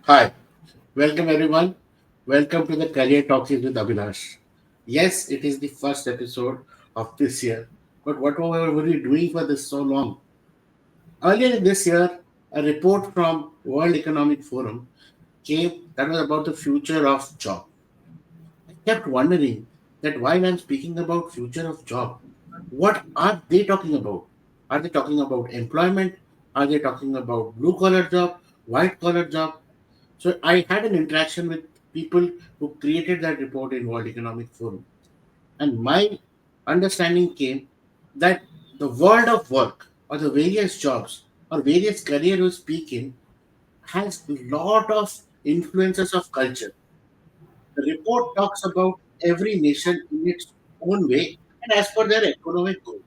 Hi, welcome everyone. Welcome to the Career Talkies with Abhilash. Yes, it is the first episode of this year, but what were we doing for this so long? Earlier in this year, a report from World Economic Forum came that was about the future of job. I kept wondering that while I'm speaking about future of job, what are they talking about? Are they talking about employment? Are they talking about blue collar job, white collar job? So I had an interaction with people who created that report in World Economic Forum. And my understanding came that the world of work or the various jobs or various career you speak in has a lot of influences of culture. The report talks about every nation in its own way and as per their economic goal.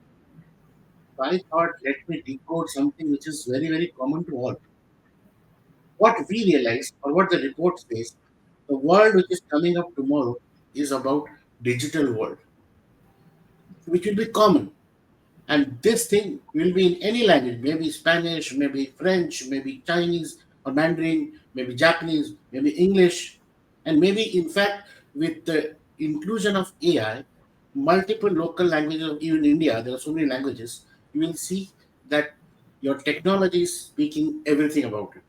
So I thought, let me decode something which is very, very common to all. What we realize, or what the report says, the world which is coming up tomorrow is about digital world, which will be common. And this thing will be in any language, maybe Spanish, maybe French, maybe Chinese or Mandarin, maybe Japanese, maybe English, and maybe in fact with the inclusion of AI, multiple local languages, even India, there are so many languages, you will see that your technology is speaking everything about it.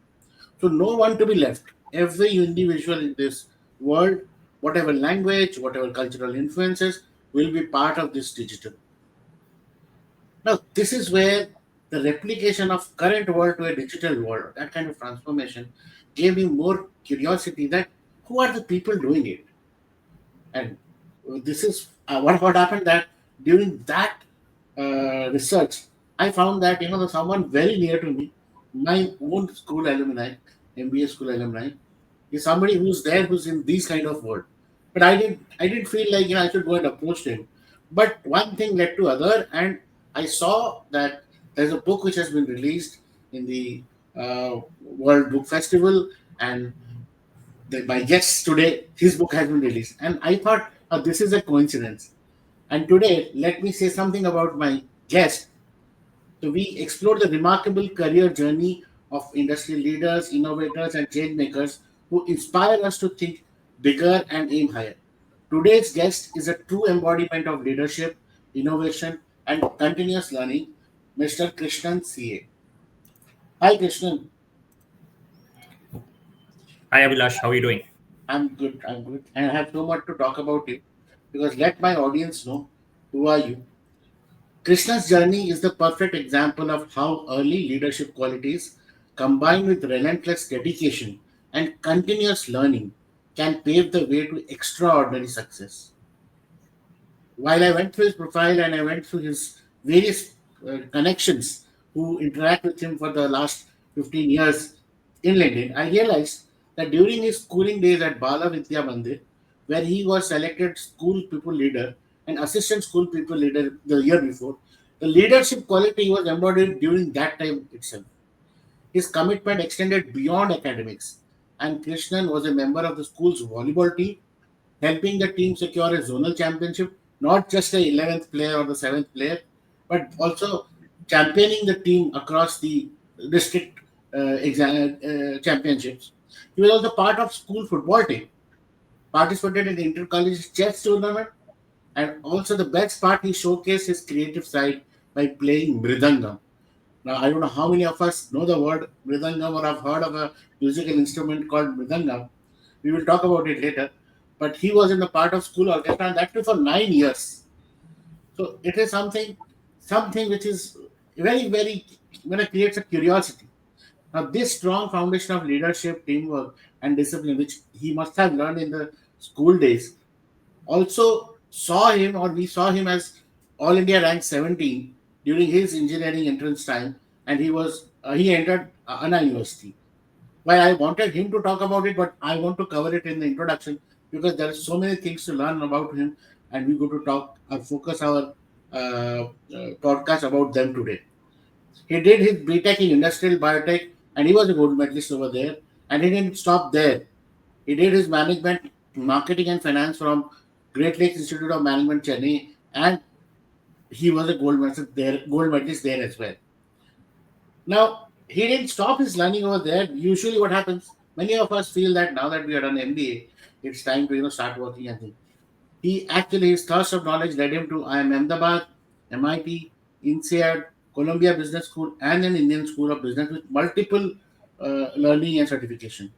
So no one to be left. Every individual in this world, whatever language, whatever cultural influences, will be part of this digital. Now, this is where the replication of current world to a digital world, that kind of transformation, gave me more curiosity that who are the people doing it? And this is what happened that during that research, I found that someone very near to me, my own school alumni, MBA school alumni, is somebody who's there who's in these kind of world. But I didn't feel like I should go and approach him. But one thing led to other, and I saw that there's a book which has been released in the World Book Festival, and my guest today, his book has been released. And I thought, this is a coincidence. And today, let me say something about my guest. So we explore the remarkable career journey of industry leaders, innovators, and change makers who inspire us to think bigger and aim higher. Today's guest is a true embodiment of leadership, innovation, and continuous learning, Mr. Krishnan CA. Hi, Krishnan. Hi Abhilash, how are you doing? I'm good. I'm good. And I have so much to talk about you because let my audience know who are you. Krishna's journey is the perfect example of how early leadership qualities combined with relentless dedication and continuous learning can pave the way to extraordinary success. While I went through his profile and I went through his various connections who interact with him for the last 15 years in LinkedIn, I realized that during his schooling days at Bala Vidya Mandir, where he was selected school people leader and assistant school people leader the year before, the leadership quality was embodied during that time itself. His commitment extended beyond academics, and Krishnan was a member of the school's volleyball team, helping the team secure a zonal championship, not just the 11th player or the 7th player, but also championing the team across the district championships. He was also part of school football team, participated in the inter-college chess tournament, and also the best part, he showcased his creative side by playing mridangam. Now, I don't know how many of us know the word mridangam or have heard of a musical instrument called mridangam. We will talk about it later. But he was in the part of school orchestra, and that too for 9 years. So it is something which is very, very, when it creates a curiosity. Now, this strong foundation of leadership, teamwork, and discipline, which he must have learned in the school days, also saw him, or we saw him as All India rank 17 during his engineering entrance time, and he entered Anna University. Well, I wanted him to talk about it, but I want to cover it in the introduction because there are so many things to learn about him, and we're going to talk and focus our podcast about them today. He did his BTech in industrial biotech, and he was a gold medalist over there. And he didn't stop there. He did his management, marketing, and finance from Great Lakes Institute of Management, Chennai, and he was a gold medalist there as well. Now, he didn't stop his learning over there. Usually, what happens Many of us feel that now that we are done MBA, it's time to start working and things. He actually, his thirst of knowledge led him to IIM Ahmedabad, MIT, INSEAD, Columbia Business School, and an Indian School of Business with multiple learning and certification.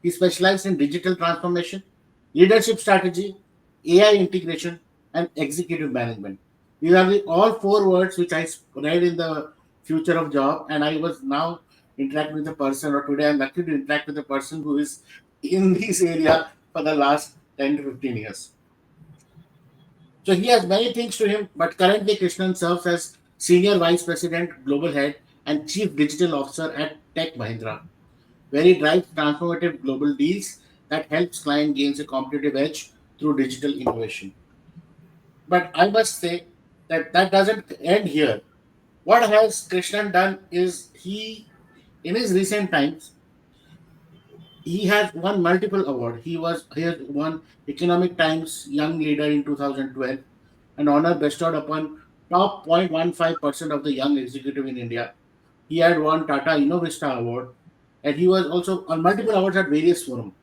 He specialized in digital transformation, leadership strategy, AI integration, and executive management. These are all four words which I read in the future of job, and I was now interacting with a person, or today I'm lucky to interact with a person who is in this area for the last 10 to 15 years. So he has many things to him, but currently Krishnan serves as Senior Vice President, Global Head, and Chief Digital Officer at Tech Mahindra, where he drives transformative global deals that helps client gains a competitive edge through digital innovation. But I must say that that doesn't end here. What has Krishnan done is in his recent times, he has won multiple awards. He has won Economic Times Young Leader in 2012, an honor bestowed upon top 0.15% of the young executive in India. He had won Tata Innovista Award, and he was also on multiple awards at various forums.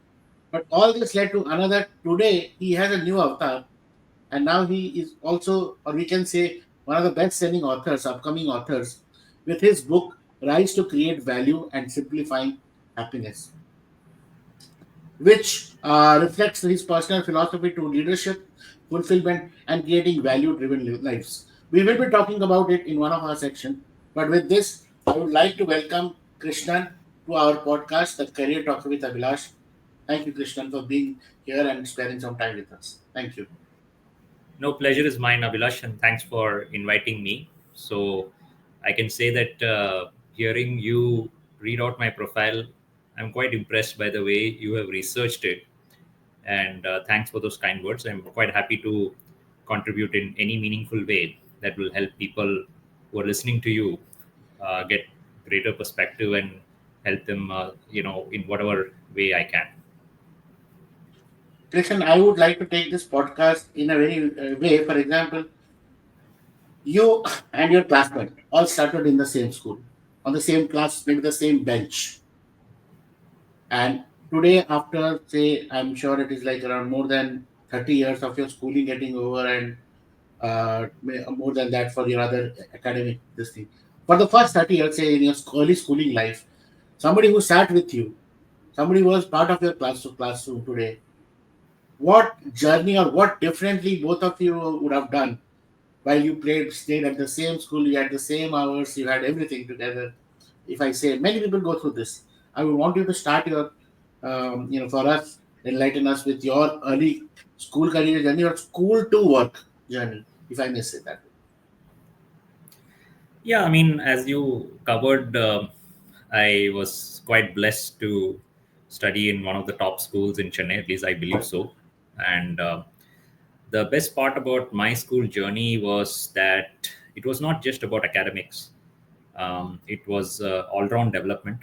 But all this led to another. Today, he has a new avatar, and now he is also, or we can say, one of the best-selling authors, upcoming authors, with his book Rise to Create Value and Simplifying Happiness, which reflects his personal philosophy to leadership, fulfillment, and creating value driven lives. We will be talking about it in one of our sections. But with this, I would like to welcome Krishnan to our podcast, The Career Talk with Abhilash. Thank you, Krishnan, for being here and spending some time with us. Thank you. No, pleasure is mine, Abhilash, and thanks for inviting me. So I can say that hearing you read out my profile, I'm quite impressed by the way you have researched it. And thanks for those kind words. I'm quite happy to contribute in any meaningful way that will help people who are listening to you get greater perspective and help them, in whatever way I can. Krishnan, I would like to take this podcast in a very way. For example, you and your classmate all started in the same school, on the same class, maybe the same bench. And today, after say, I'm sure it is like around more than 30 years of your schooling getting over, and more than that for your other academic this thing. For the first 30 years, say in your early schooling life, somebody who sat with you, somebody who was part of your classroom today, what journey or what differently both of you would have done while you stayed at the same school, you had the same hours, you had everything together. If I say many people go through this, I would want you to start your, for us, enlighten us with your early school career journey or school to work journey, if I may say that. Yeah, I mean, as you covered, I was quite blessed to study in one of the top schools in Chennai, at least I believe so. And the best part about my school journey was that it was not just about academics, it was all round development.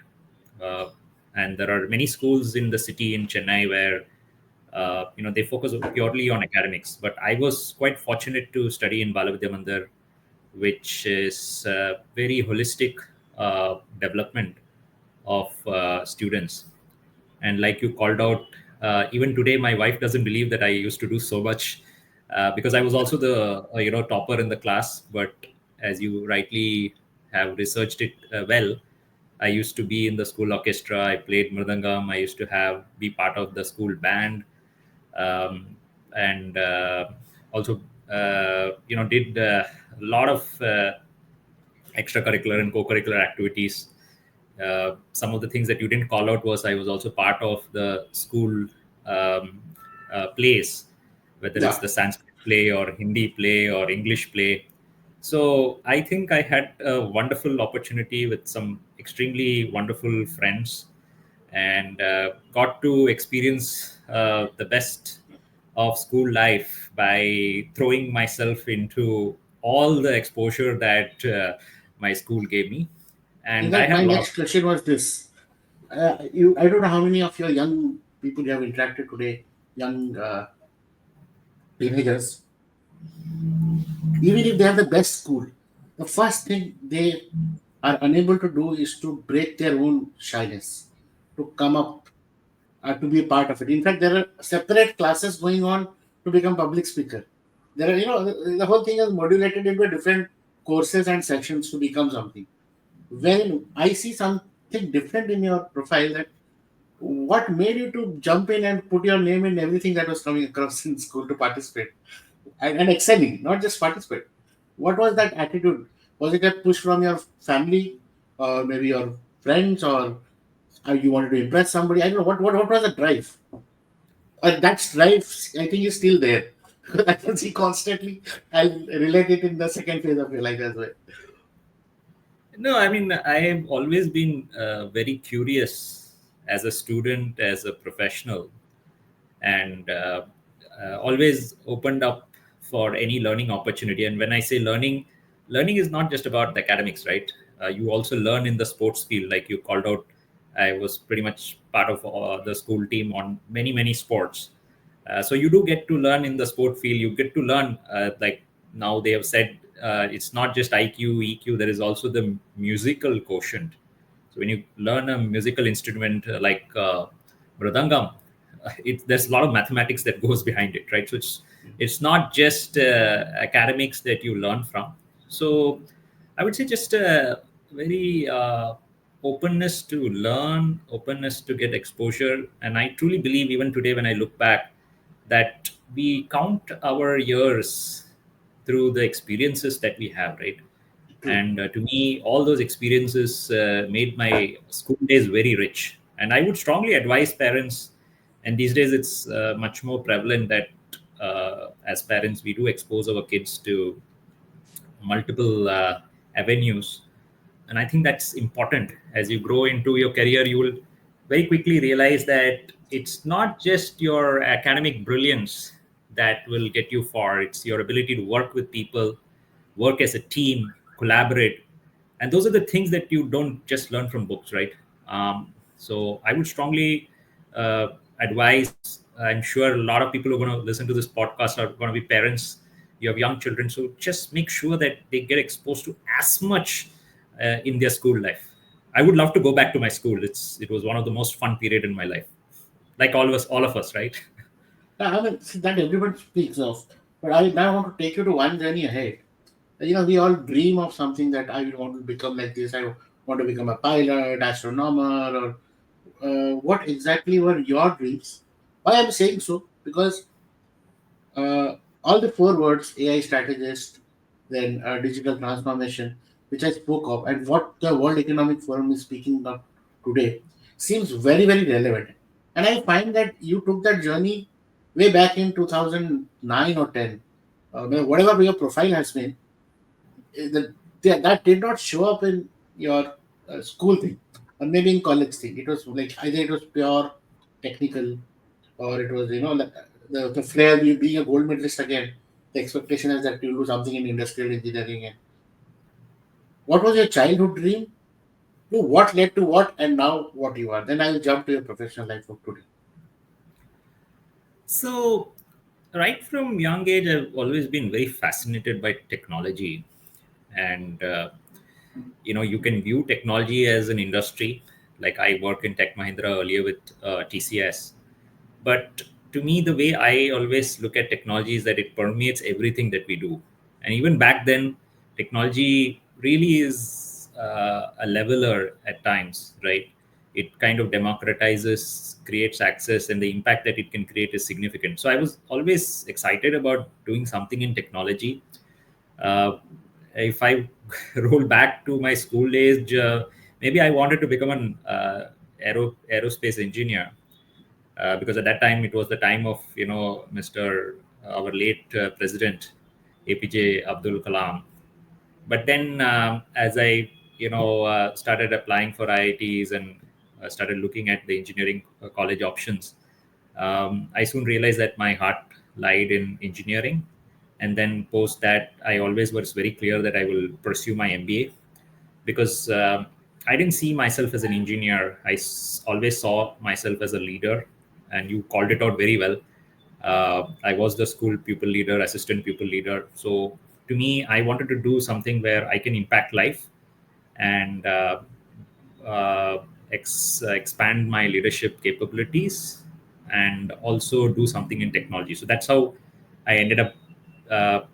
Uh, and there are many schools in the city in Chennai where they focus purely on academics. But I was quite fortunate to study in Balavidya Mandir, which is very holistic development of students. And like you called out, even today, my wife doesn't believe that I used to do so much because I was also the topper in the class. But as you rightly have researched it well, I used to be in the school orchestra. I played mridangam. I used to be part of the school band, and also did a lot of extracurricular and co-curricular activities. Some of the things that you didn't call out was I was also part of the school plays, whether it's Yeah. the Sanskrit play or Hindi play or English play. So I think I had a wonderful opportunity with some extremely wonderful friends and got to experience the best of school life by throwing myself into all the exposure that my school gave me. In And I fact, had my a lot of. next question was this. I don't know how many of your young people you have interacted today, young teenagers, even if they have the best school, the first thing they are unable to do is to break their own shyness, to come up. to be a part of it. In fact, there are separate classes going on to become public speaker. There are, the whole thing is modulated into different courses and sections to become something. When I see something different in your profile, that what made you to jump in and put your name in everything that was coming across in school to participate and excelling, not just participate. What was that attitude? Was it a push from your family, or maybe your friends, or you wanted to impress somebody? I don't know. What was the drive? That drive, I think, is still there. I can see constantly. I'll relate it in the second phase of your life as well. No, I mean, I have always been very curious as a student, as a professional, and always opened up for any learning opportunity. And when I say learning, learning is not just about the academics, right? You also learn in the sports field, like you called out. I was pretty much part of the school team on many sports. So you do get to learn in the sport field. You get to learn, like now they have said, it's not just IQ, EQ. There is also the musical quotient. So when you learn a musical instrument like mridangam, there's a lot of mathematics that goes behind it, right? So it's not just academics that you learn from. So I would say just a very openness to learn, openness to get exposure. And I truly believe, even today, when I look back, that we count our years through the experiences that we have, right? True. And to me, all those experiences made my school days very rich. And I would strongly advise parents, and these days it's much more prevalent that as parents, we do expose our kids to multiple avenues. And I think that's important. As you grow into your career, you will very quickly realize that it's not just your academic brilliance that will get you far. It's your ability to work with people, work as a team, collaborate. And those are the things that you don't just learn from books, right? So I would strongly advise. I'm sure a lot of people who are going to listen to this podcast are going to be parents. You have young children, so just make sure that they get exposed to as much in their school life. I would love to go back to my school. It was one of the most fun period in my life, like all of us, right? I mean, see, that everyone speaks of. But I now want to take you to one journey ahead. We all dream of something that I want to become like this. I want to become a pilot, astronomer, or what exactly were your dreams? Why I'm saying so? Because all the four words, AI strategist, then digital transformation, which I spoke of, and what the World Economic Forum is speaking of today, seems very, very relevant. And I find that you took that journey way back in 2009 or 10. Whatever your profile has been, that did not show up in your school thing, or maybe in college thing. It was like either it was pure technical, or it was, like the flair, you being a gold medalist again. The expectation is that you'll do something in industrial engineering. And what was your childhood dream? To what led to what, and now what you are? Then I will jump to your professional life of today. So, right from young age, I've always been very fascinated by technology, and you can view technology as an industry. Like I work in Tech Mahindra earlier with TCS, but to me, the way I always look at technology is that it permeates everything that we do. And even back then, technology really is a leveler at times, right? It kind of democratizes, creates access, and the impact that it can create is significant. So I was always excited about doing something in technology. uh, if I roll back to my school age, maybe I wanted to become an aerospace engineer, because at that time it was the time of Mr. Our late President APJ Abdul Kalam. But then as I started applying for IITs and started looking at the engineering college options, I soon realized that my heart lied in engineering. And then post that, I always was very clear that I will pursue my MBA, because I didn't see myself as an engineer. Always saw myself as a leader, and you called it out very well. I was the school pupil leader, assistant pupil leader. So to me, I wanted to do something where I can impact life, and expand my leadership capabilities and also do something in technology. So that's how I ended up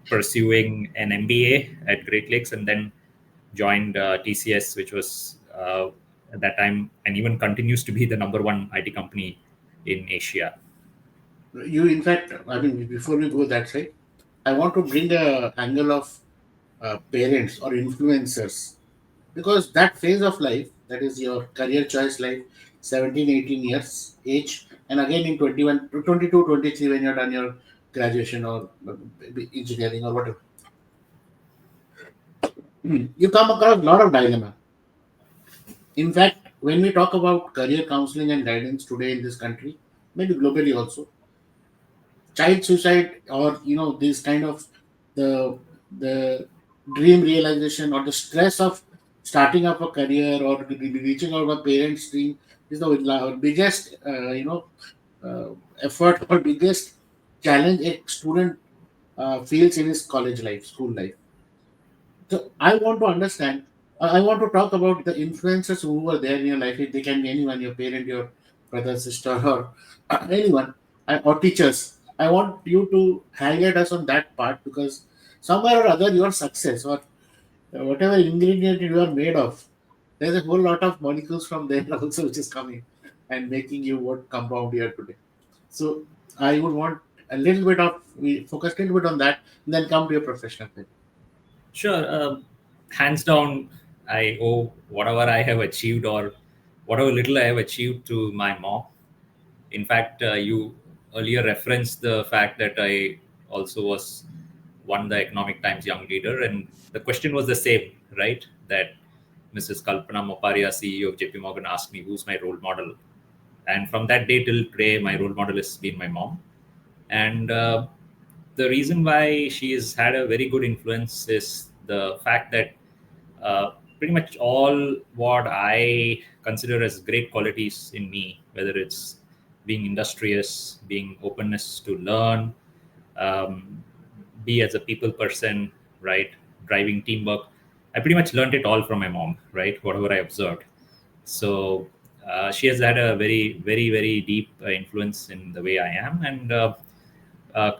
pursuing an MBA at Great Lakes, and then joined TCS, which was at that time and even continues to be the number one IT company in Asia. You, in fact, I mean, before we go that side, I want to bring the angle of parents or influencers, because that phase of life, that is your career choice life, 17, 18 years age, and again in 21, 22, 23, when you're done your graduation or maybe engineering or whatever, you come across a lot of dilemma. In fact, when we talk about career counseling and guidance today in this country, maybe globally also, child suicide, or this kind of the dream realization or the stress of starting up a career or reaching out a parent's dream is the biggest uh, effort or biggest challenge a student feels in his college life, school life. So I want to understand. I want to talk about the influences who were there in your life. They can be anyone, your parent, your brother, sister, or anyone, or teachers. I want you to highlight us on that part, because somewhere or other, your success or whatever ingredient you are made of, there's a whole lot of molecules from there also which is coming and making you what compound here today. So I would want a little bit of we focus a little bit on that, and then come to your professional career. Sure. Hands down, I owe whatever I have achieved or whatever little I have achieved to my mom. In fact, you earlier referenced the fact that I also was won the Economic Times Young Leader, and the question was the same, right? That Mrs. Kalpana Moparia, CEO of JP Morgan, asked me who's my role model, and from that day till today, my role model has been my mom. And the reason why she has had a very good influence is the fact that pretty much all what I consider as great qualities in me, whether it's being industrious, being openness to learn, um, be as a people person, right, driving teamwork. I pretty much learned it all from my mom, right, whatever I observed. So she has had a very, very, very deep influence in the way I am. And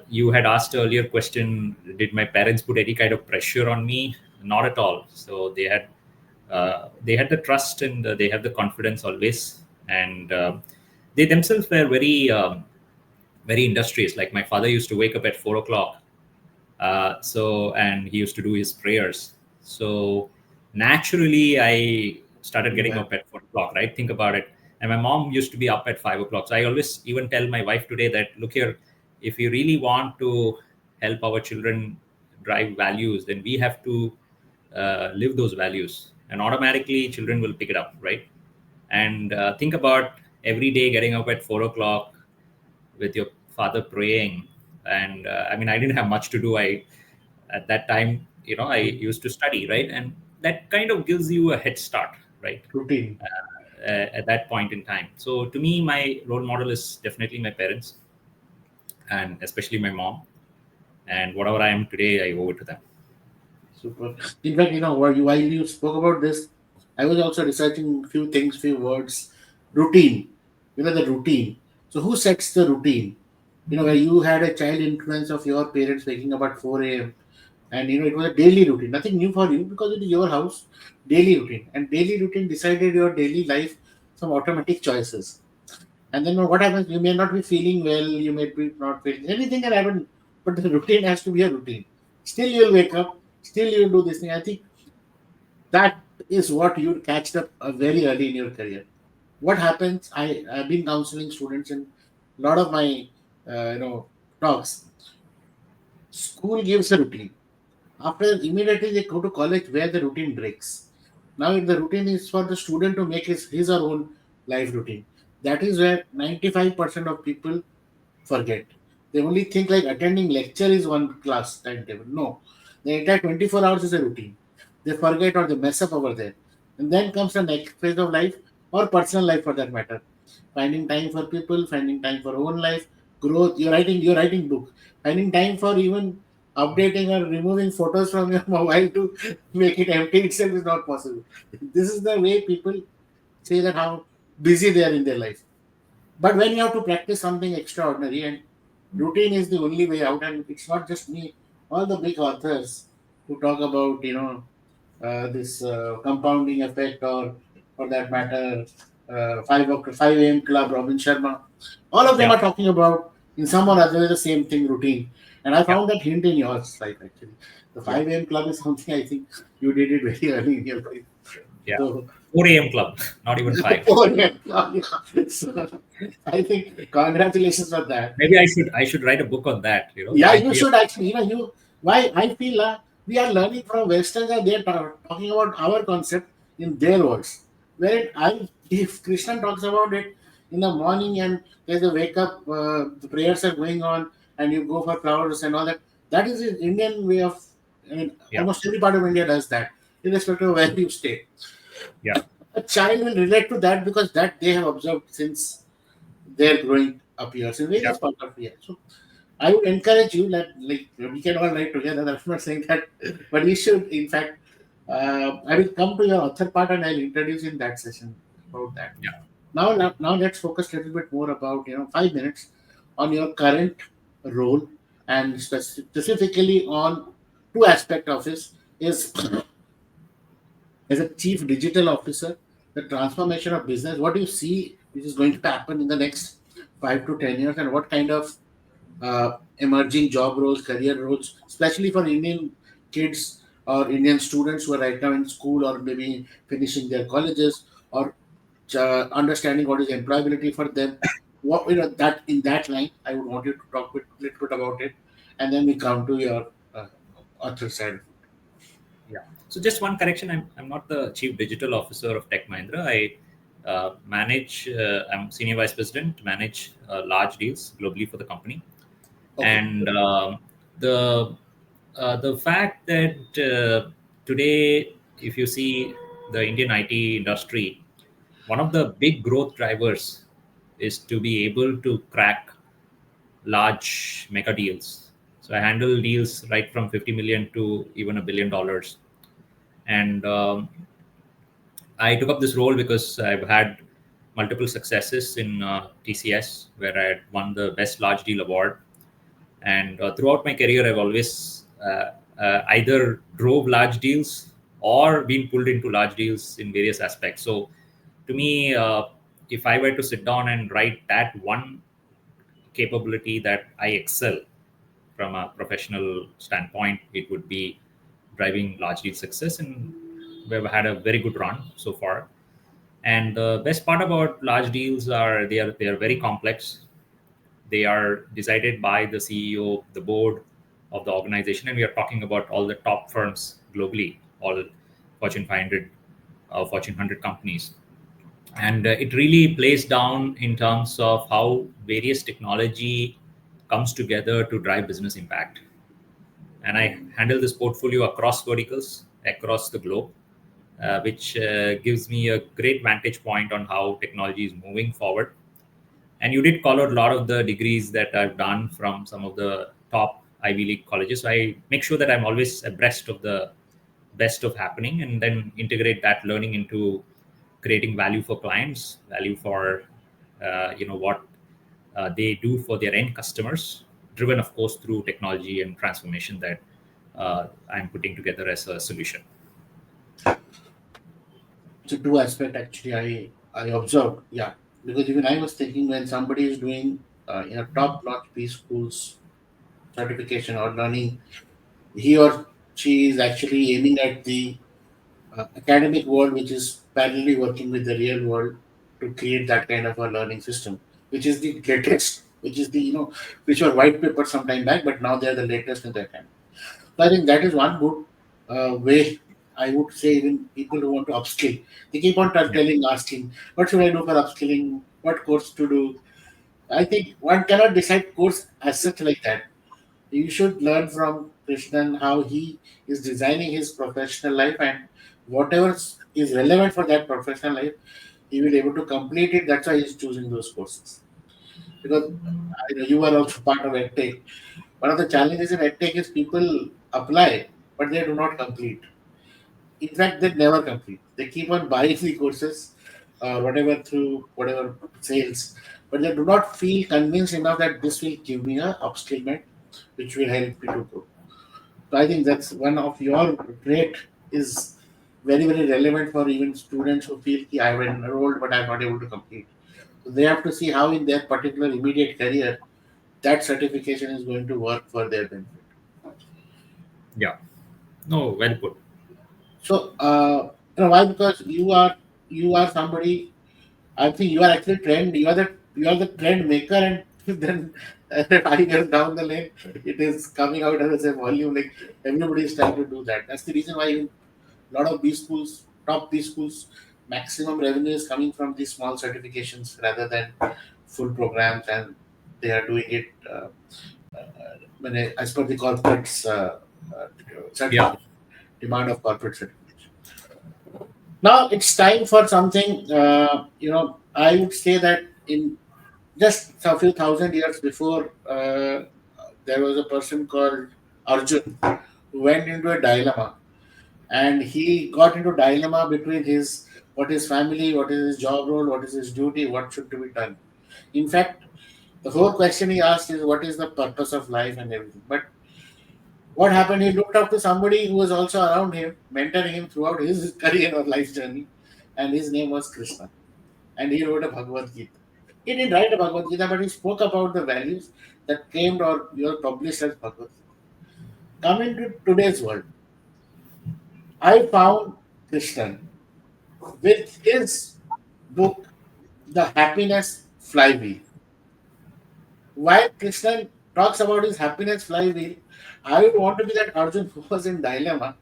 you had asked earlier question, did my parents put any kind of pressure on me? Not at all. So they had the trust, and they have the confidence always, and they themselves were very very industrious. Like my father used to wake up at 4 o'clock, and he used to do his prayers. So naturally, I started getting Yeah. up at 4 o'clock. Right? Think about it. And my mom used to be up at 5 o'clock. So I always even tell my wife today that, look here, if you really want to help our children drive values, then we have to live those values, and automatically children will pick it up, right? And think about every day getting up at 4 o'clock with your father praying. And I mean, I didn't have much to do. I At that time, I used to study, right? And that kind of gives you a head start, right? Routine. At that point in time. So to me, my role model is definitely my parents, and especially my mom. And whatever I am today, I owe it to them. Super. In fact, while you spoke about this, I was also researching few things, few words. Routine. The routine. So who sets the routine? Where you had a child influence of your parents waking up at 4 a.m. And it was a daily routine, nothing new for you because it is your house, daily routine. And daily routine decided your daily life, some automatic choices. And then what happens? You may not be feeling well, you may be not feeling anything can happen, but the routine has to be a routine. Still, you'll wake up, still, you'll do this thing. I think that is what you catched up very early in your career. What happens? I've been counseling students in a lot of my talks. School gives a routine. After immediately they go to college where the routine breaks. Now the routine is for the student to make his or own life routine. That is where 95% of people forget. They only think like attending lecture is one class timetable. No, the entire 24 hours is a routine. They forget or they mess up over there. And then comes the next phase of life or personal life for that matter. Finding time for people, finding time for own life, growth. You're writing book. Finding time for even updating or removing photos from your mobile to make it empty itself is not possible. This is the way people say that how busy they are in their life. But when you have to practice something extraordinary, and routine is the only way out, and it's not just me, all the big authors who talk about, this compounding effect, or for that matter, 5 a.m. club, Robin Sharma, all of them Yeah. are talking about in some or other way the same thing, routine. And I Yeah. found that hint in your life actually. The Yeah. 5 a.m. club is something I think you did it very early in your life. Yeah. So 4 a.m. club, not even 5. oh, yeah. So, I think congratulations for that. Maybe I should write a book on that. Yeah, I'd you be a, should actually, why I feel we are learning from Westerns, and they're talking about our concept in their words. If Krishnan talks about it in the morning, and there's a wake up, the prayers are going on, and you go for flowers and all that. That is the Indian way of, I mean, yeah. almost every part of India does that, irrespective of where you stay. Yeah. A child will relate to that because that they have observed since they're growing up here, in Yeah. various parts of here. So I would encourage you that, like, we can all write together. I'm not saying that, but we should. In fact, I will come to your author part, and I'll introduce in that session about that. Yeah. Now let's focus a little bit more about, 5 minutes on your current role, and specifically on two aspect of this is as a chief digital officer, the transformation of business. What do you see which is going to happen in the next 5 to 10 years, and what kind of emerging job roles, career roles, especially for Indian kids or Indian students who are right now in school, or maybe finishing their colleges, or understanding what is employability for them. What, that in that line, I would want you to talk a little bit about it, and then we come to your uh, author side. Yeah. So just one correction. I'm not the chief digital officer of Tech Mahindra. I'm senior vice president, manage large deals globally for the company. Okay. And the the fact that today, if you see the Indian IT industry, one of the big growth drivers is to be able to crack large mega deals. So I handle deals right from 50 million to even $1 billion. And I took up this role because I've had multiple successes in TCS, where I had won the Best Large Deal Award. And throughout my career, I've always either drove large deals or been pulled into large deals in various aspects. So to me, if I were to sit down and write that one capability that I excel from a professional standpoint, it would be driving large deal success. And we've had a very good run so far. And the best part about large deals are they are very complex. They are decided by the CEO, the board of the organization, and we are talking about all the top firms globally, all Fortune 500, Fortune 100 companies. And it really plays down in terms of how various technology comes together to drive business impact. And I handle this portfolio across verticals, across the globe, which gives me a great vantage point on how technology is moving forward. And you did call out a lot of the degrees that I've done from some of the top Ivy League colleges. So I make sure that I'm always abreast of the best of happening, and then integrate that learning into creating value for clients, value for what they do for their end customers, driven of course through technology and transformation that I'm putting together as a solution. So two aspect actually I observed, yeah, because even I was thinking when somebody is doing top notch B schools certification or learning, he or she is actually aiming at the academic world, which is parallelly working with the real world to create that kind of a learning system, which is the latest, which is the which were white paper some time back, but now they are the latest in their time. So I think that is one good way. I would say even people who want to upskill, they keep on Yeah. telling, asking, what should I do for upskilling? What course to do? I think one cannot decide course as such like that. You should learn from Krishnan how he is designing his professional life, and whatever is relevant for that professional life, he will able to complete it. That's why he's choosing those courses. Because you are also part of EdTech. One of the challenges in EdTech is people apply, but they do not complete. In fact, they never complete. They keep on buying the courses, whatever through whatever sales, but they do not feel convinced enough that this will give me a upskillment which will help me to grow. So I think that's one of your trait is very relevant for even students who feel ki I have enrolled but I'm not able to complete. So they have to see how in their particular immediate career that certification is going to work for their benefit. Yeah. No, well put. So why? Because you are somebody. I think you are actually trend. You are the trend maker, and then 5 years down the lane, it is coming out as a volume. Like everybody is trying to do that. That's the reason why a lot of B schools, top B schools, maximum revenue is coming from these small certifications rather than full programs, and they are doing it as per the corporate's Yeah. certification demand of corporate certification. Now it's time for something. I would say that in just a few thousand years before, there was a person called Arjun who went into a dilemma, and he got into dilemma between his what is family, what is his job role, what is his duty, what should be done. In fact, the whole question he asked is what is the purpose of life and everything. But what happened? He looked up to somebody who was also around him, mentoring him throughout his career or life journey, and his name was Krishna. And he wrote a Bhagavad Gita. He didn't write a Bhagavad Gita, but he spoke about the values that came or were published as Bhagavad Gita. Coming to today's world, I found Krishnan with his book, The Happiness Flywheel. While Krishnan talks about his happiness flywheel, I would want to be that Arjun who was in dilemma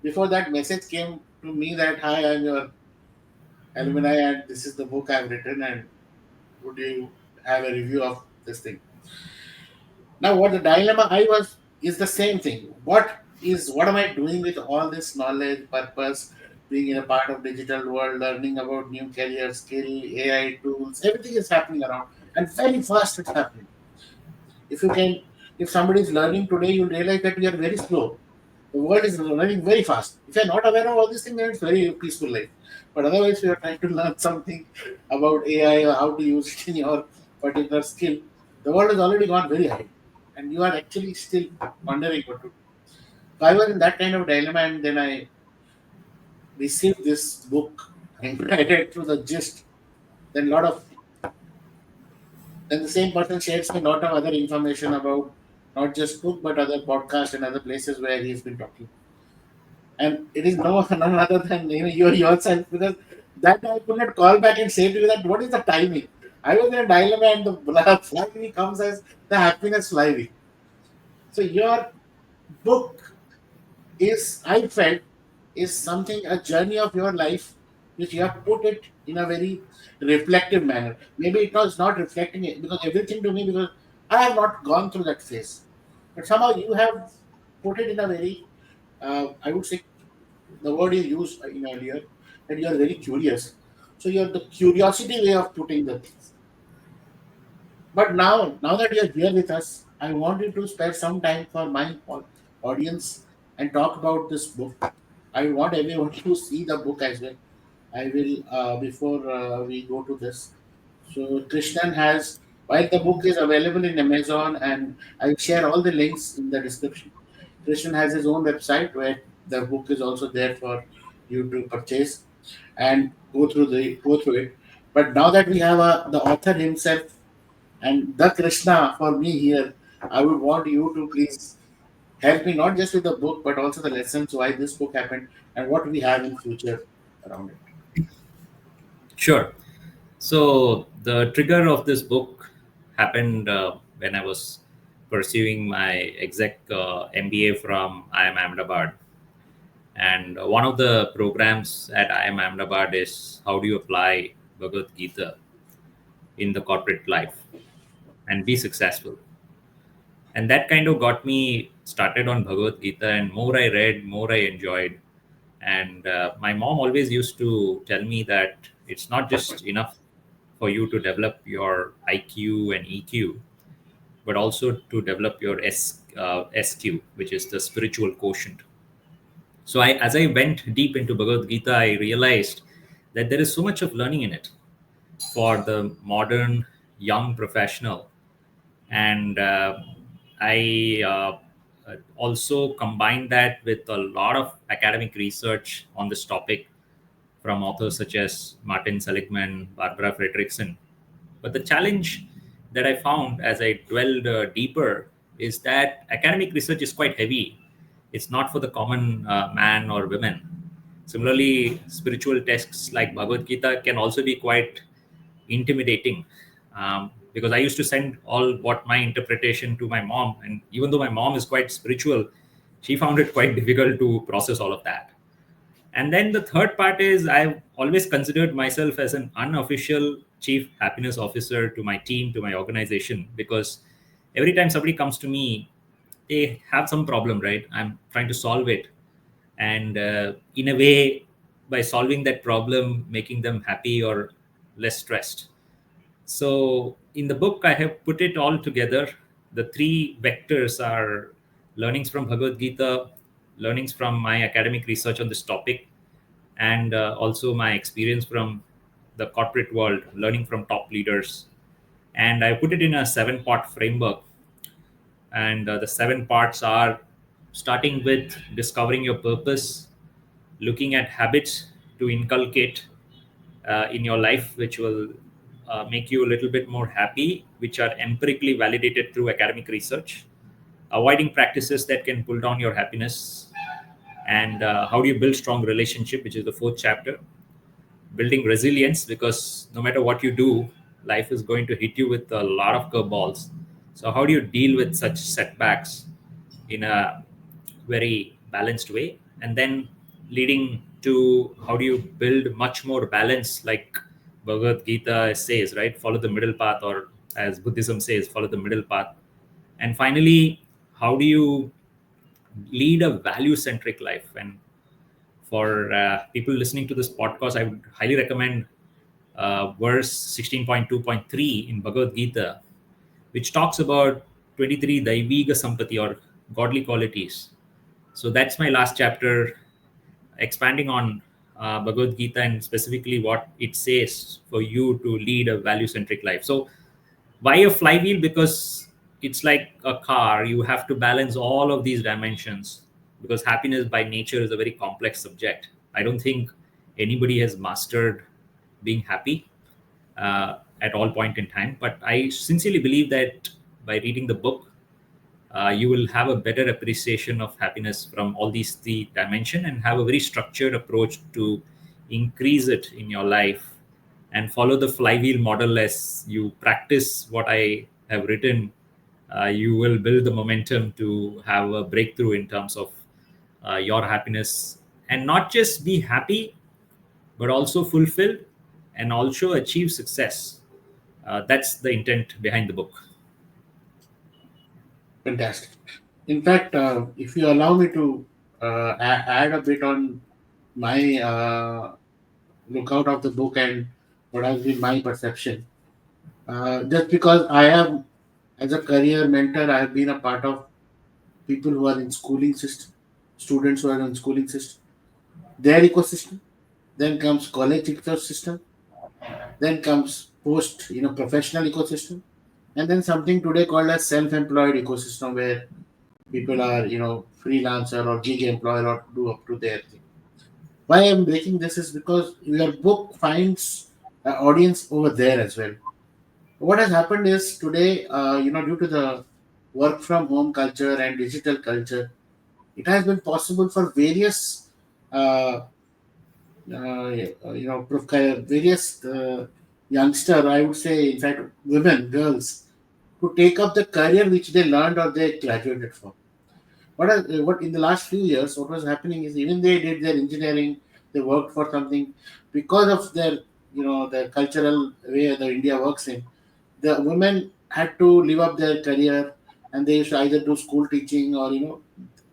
before that message came to me that hi, I'm your alumni and this is the book I've written and would you have a review of this thing? Now what the dilemma I was is the same thing. What am I doing with all this knowledge, purpose, being in a part of digital world, learning about new career skill, AI tools, everything is happening around and very fast it's happening. If you can if somebody is learning today, you'll realize that we are very slow. The world is running very fast. If you're not aware of all these things, then it's very peaceful life. But otherwise, if you're trying to learn something about AI or how to use it in your particular skill, the world has already gone very high. And you are actually still wondering what to do. So I was in that kind of dilemma, and then I received this book and I read through the gist. Then a lot of then the same person shares me a lot of other information about not just book but other podcasts and other places where he's been talking. And it is no none other than you yourself because that I could not call back and say to you that what is the timing. I was in a dilemma and the flywheel comes as the happiness flywheel. So your book is I felt is something a journey of your life which you have put it in a very reflective manner. Maybe it was not reflecting it because everything to me because I have not gone through that phase. But somehow you have put it in a very I would say the word you used in earlier that you are very curious. So you're the curiosity way of putting the things. But now that you're here with us, I want you to spare some time for my audience and talk about this book. I want everyone to see the book as well. I will before we go to this. So Krishnan has while the book is available in Amazon and I'll share all the links in the description. Krishnan has his own website where the book is also there for you to purchase and go through it. But now that we have the author himself and the Krishna for me here, I would want you to please help me not just with the book but also the lessons why this book happened and what we have in future around it. Sure. So the trigger of this book happened when I was pursuing my exec MBA from IIM Ahmedabad. And one of the programs at IIM Ahmedabad is how do you apply Bhagavad Gita in the corporate life and be successful. And that kind of got me started on Bhagavad Gita. And more I read, more I enjoyed. And my mom always used to tell me that it's not just enough for you to develop your IQ and EQ, but also to develop your SQ, which is the spiritual quotient. So as I went deep into Bhagavad Gita, I realized that there is so much of learning in it for the modern young professional. And I also combine that with a lot of academic research on this topic from authors such as Martin Seligman, Barbara Fredrickson. But the challenge that I found as I dwelled deeper is that academic research is quite heavy. It's not for the common man or women. Similarly, spiritual texts like Bhagavad Gita can also be quite intimidating, because I used to send all what my interpretation to my mom, and even though my mom is quite spiritual, she found it quite difficult to process all of that. And then the third part is I've always considered myself as an unofficial chief happiness officer to my team, to my organization, because every time somebody comes to me, they have some problem, right? I'm trying to solve it. And in a way, by solving that problem, making them happy or less stressed. So in the book, I have put it all together. The three vectors are learnings from Bhagavad Gita, learnings from my academic research on this topic, and also my experience from the corporate world, learning from top leaders. And I put it in a 7-part framework. And the 7 parts are starting with discovering your purpose, looking at habits to inculcate in your life, which will make you a little bit more happy, which are empirically validated through academic research, avoiding practices that can pull down your happiness, and how do you build strong relationship, which is the fourth chapter, building resilience, because no matter what you do, life is going to hit you with a lot of curveballs. So how do you deal with such setbacks in a very balanced way? And then leading to how do you build much more balance, like Bhagavad Gita says, right? Follow the middle path, or as Buddhism says, follow the middle path. And finally, how do you lead a value centric life? And for people listening to this podcast, I would highly recommend verse 16.2.3 in Bhagavad Gita, which talks about 23 Daiviga Sampati, or godly qualities. So that's my last chapter, expanding on Bhagavad Gita and specifically what it says for you to lead a value centric life. So why a flywheel? Because it's like a car, you have to balance all of these dimensions, because happiness by nature is a very complex subject. I don't think anybody has mastered being happy at all point in time, but I sincerely believe that by reading the book, you will have a better appreciation of happiness from all these three dimensions, and have a very structured approach to increase it in your life, and follow the flywheel model. As you practice what I have written, you will build the momentum to have a breakthrough in terms of your happiness, and not just be happy, but also fulfilled and also achieve success. That's the intent behind the book. Fantastic. In fact, if you allow me to add a bit on my lookout of the book and what has been my perception, just because I have, as a career mentor, I have been a part of people who are in schooling system, students who are in schooling system, their ecosystem. Then comes college ecosystem. Then comes post, professional ecosystem, and then something today called as self-employed ecosystem, where people are, freelancer or gig employer or do up to their thing. Why I'm breaking this is because your book finds an audience over there as well. What has happened is today, due to the work from home culture and digital culture, it has been possible for various, uh, various youngster, I would say, in fact, women, girls, to take up the career which they learned or they graduated from. What in the last few years, what was happening is even they did their engineering, they worked for something because of their, their cultural way the India works in. The women had to live up their career, and they used to either do school teaching or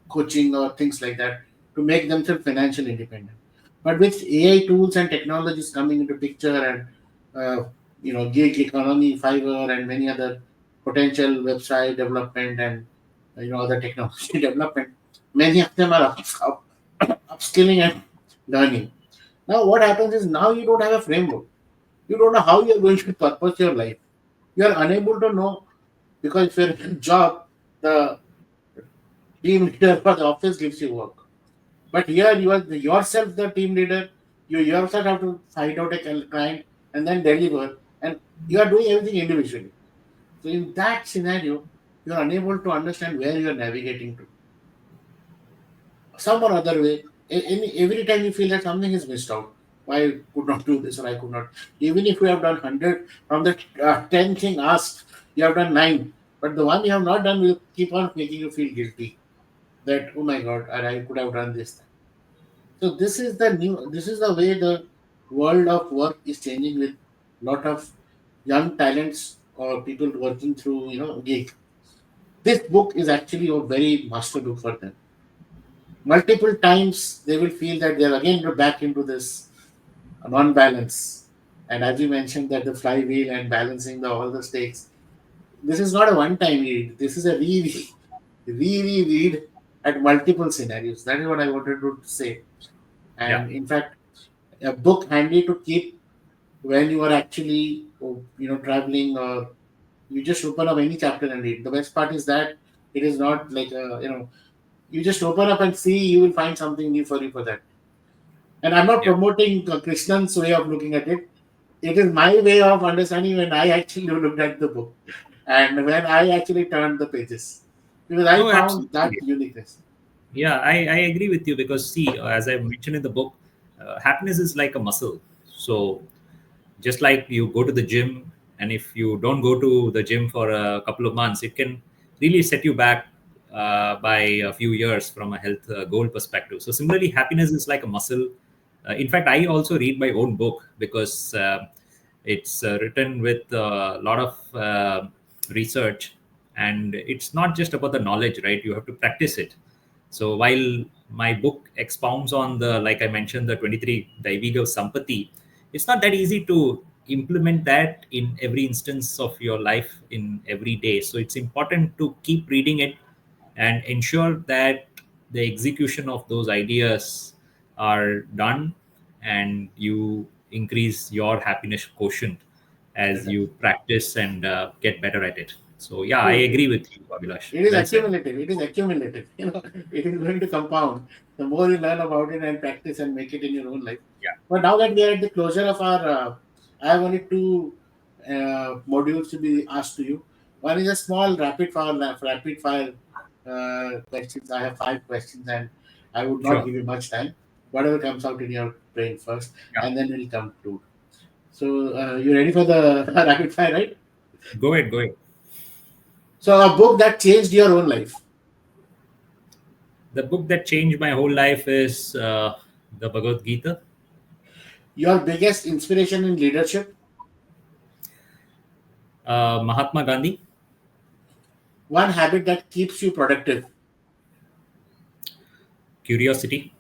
coaching or things like that to make themselves financially independent. But with AI tools and technologies coming into picture, and gig economy, Fiverr, and many other potential website development, and other technology development, many of them are upskilling and learning. Now, what happens is now you don't have a framework. You don't know how you're going to purpose your life. You are unable to know because if you're in a job, the team leader for the office gives you work. But here you are yourself the team leader. You yourself have to find out a client and then deliver, and you are doing everything individually. So in that scenario, you are unable to understand where you are navigating to. Some or other way, every time you feel that something is missed out. Why I could not do this or I could not. Even if you have done 100 from the 10 thing asked, you have done 9. But the one you have not done will keep on making you feel guilty. That, oh my God, I could have done this. So this is the way the world of work is changing with lot of young talents or people working through, gig. This book is actually a very master book for them. Multiple times they will feel that they're again back into this non-balance. And as you mentioned that the flywheel and balancing all the stakes, this is not a one-time read. This is a read at multiple scenarios. That is what I wanted to say. Yeah. And in fact, a book handy to keep when you are actually traveling, or you just open up any chapter and read. The best part is that it is not like you just open up and see, you will find something new for you for that. And I'm not Yeah. promoting Krishnan's way of looking at it. It is my way of understanding when I actually looked at the book and when I actually turned the pages, because I No, found that absolutely. uniqueness. Yeah, I agree with you because see, as I mentioned in the book, happiness is like a muscle. So just like you go to the gym, and if you don't go to the gym for a couple of months, it can really set you back by a few years from a health goal perspective. So similarly, happiness is like a muscle. In fact, I also read my own book because it's written with a lot of research, and it's not just about the knowledge, right? You have to practice it. So while my book expounds on the, like I mentioned, the 23 Daiviga Sampati, it's not that easy to implement that in every instance of your life in every day. So it's important to keep reading it and ensure that the execution of those ideas are done, and you increase your happiness quotient as you practice and get better at it. So yeah, I True. agree with you, Abhilash. It is Well said. accumulative. It is accumulative. It is going to compound. The more you learn about it and practice and make it in your own life. Yeah, But now that we are at the closure of our, I have only two modules to be asked to you. One is a small rapid fire questions. I have 5 questions, and I would not sure. give you much time. Whatever comes out in your brain first, Yeah, and then we'll conclude. So, you ready for the rapid fire, right? go ahead, go ahead. So, a book that changed your own life. The book that changed my whole life is the Bhagavad Gita. Your biggest inspiration in leadership. Mahatma Gandhi. One habit that keeps you productive. Curiosity.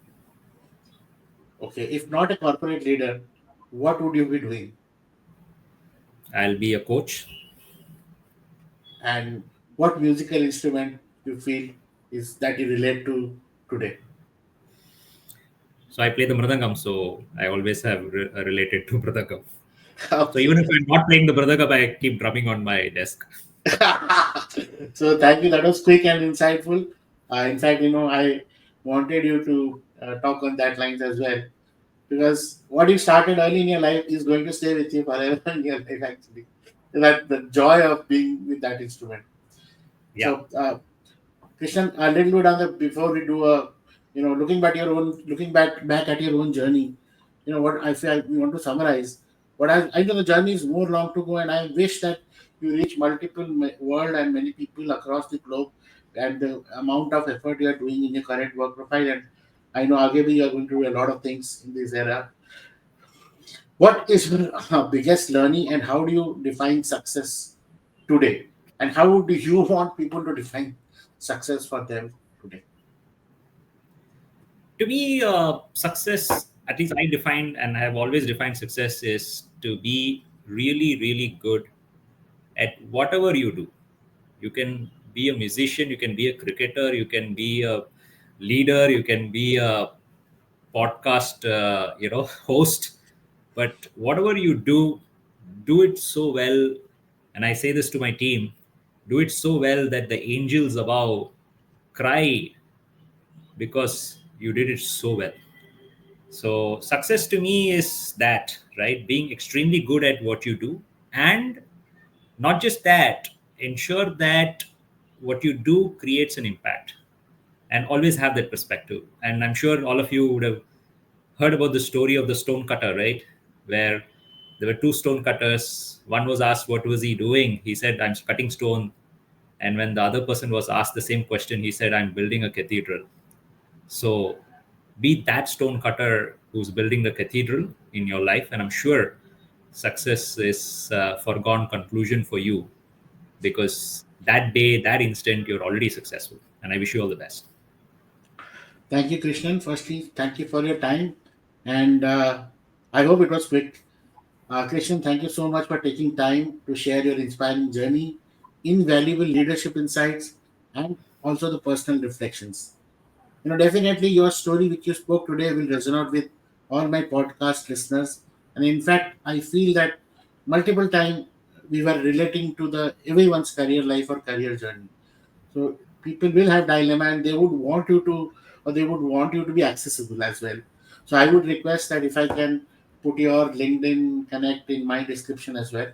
Okay, if not a corporate leader, what would you be doing? I'll be a coach. And what musical instrument you feel is that you relate to today? So I play the mridangam, so I always have related to mridangam. So even Okay. if I'm not playing the mridangam, I keep drumming on my desk. So thank you. That was quick and insightful. In fact, I wanted you to talk on that lines as well, because what you started early in your life is going to stay with you forever in your life. Actually, that the joy of being with that instrument. Yeah, So, Krishnan, a little bit on the before we do a, looking back at your own journey. What I feel we want to summarize. But I know the journey is more long to go, and I wish that you reach multiple world and many people across the globe, and the amount of effort you are doing in your current work profile. And I know arguably you are going to do a lot of things in this era. What is your biggest learning, and how do you define success today? And how do you want people to define success for them today? to me, success, at least I defined and I have always defined success, is to be really, really good at whatever you do. You can be a musician, you can be a cricketer, you can be a leader, you can be a podcast, host, but whatever you do it so well. And I say this to my team: do it so well that the angels above cry because you did it so well. So success to me is that, right? Being extremely good at what you do, and not just that, ensure that what you do creates an impact, and always have that perspective. And I'm sure all of you would have heard about the story of the stone cutter, right? Where there were two stone cutters. One was asked, what was he doing? He said, I'm cutting stone. And when the other person was asked the same question, he said, I'm building a cathedral. So be that stone cutter who's building the cathedral in your life. And I'm sure success is a foregone conclusion for you, because that day, that instant, you're already successful. And I wish you all the best. Thank you, Krishnan. Firstly, thank you for your time, and I hope it was quick. Krishnan, thank you so much for taking time to share your inspiring journey, invaluable leadership insights, and also the personal reflections. Definitely your story which you spoke today will resonate with all my podcast listeners. And in fact, I feel that multiple time we were relating to the everyone's career life or career journey. So people will have dilemma and they would want you to, or they would want you to be accessible as well. So I would request that if I can put your LinkedIn connect in my description as well.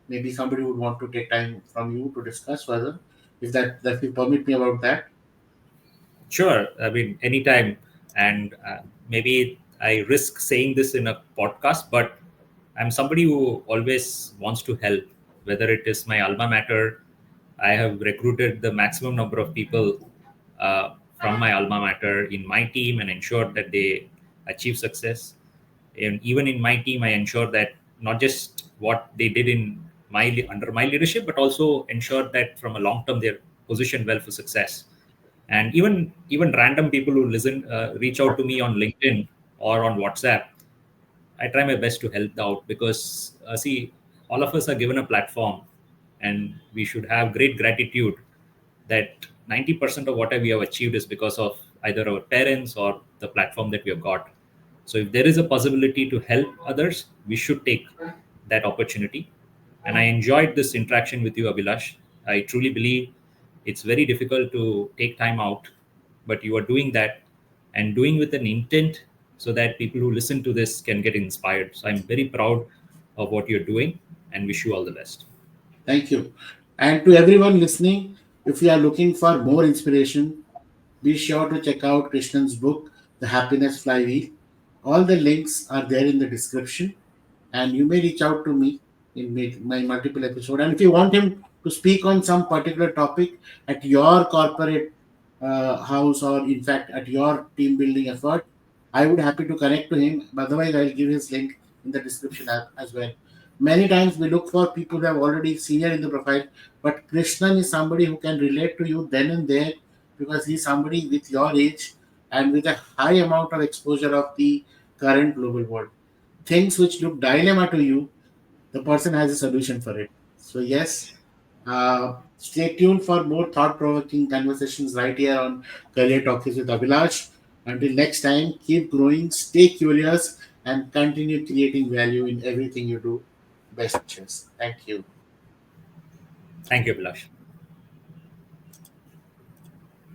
Maybe somebody would want to take time from you to discuss further. If that will permit me about that. Sure. I mean, anytime. And maybe I risk saying this in a podcast, but I'm somebody who always wants to help, whether it is my alma mater. I have recruited the maximum number of people from my alma mater in my team and ensured that they achieve success. And even in my team, I ensure that not just what they did in under my leadership, but also ensure that from a long term they're positioned well for success. And even random people who listen reach out to me on LinkedIn or on WhatsApp, I try my best to help out, because see, all of us are given a platform, and we should have great gratitude that 90% of what we have achieved is because of either our parents or the platform that we have got. So if there is a possibility to help others, we should take that opportunity. And I enjoyed this interaction with you, Abhilash. I truly believe it's very difficult to take time out, but you are doing that, and doing with an intent, so that people who listen to this can get inspired. So I'm very proud of what you're doing and wish you all the best. Thank you. And to everyone listening, if you are looking for more inspiration, be sure to check out Krishnan's book, The Happiness Flywheel. All the links are there in the description, and you may reach out to me in my multiple episode. And if you want him to speak on some particular topic at your corporate house, or in fact at your team building effort, I would happy to connect to him. Otherwise, I'll give his link in the description as well. Many times we look for people who have already senior in the profile, but Krishnan is somebody who can relate to you then and there, because he's somebody with your age and with a high amount of exposure of the current global world. Things which look dilemma to you, the person has a solution for it. So yes, stay tuned for more thought-provoking conversations right here on Career Talkies with Abhilash. Until next time, keep growing, stay curious, and continue creating value in everything you do. Best wishes. Thank you. Thank you, Abhilash.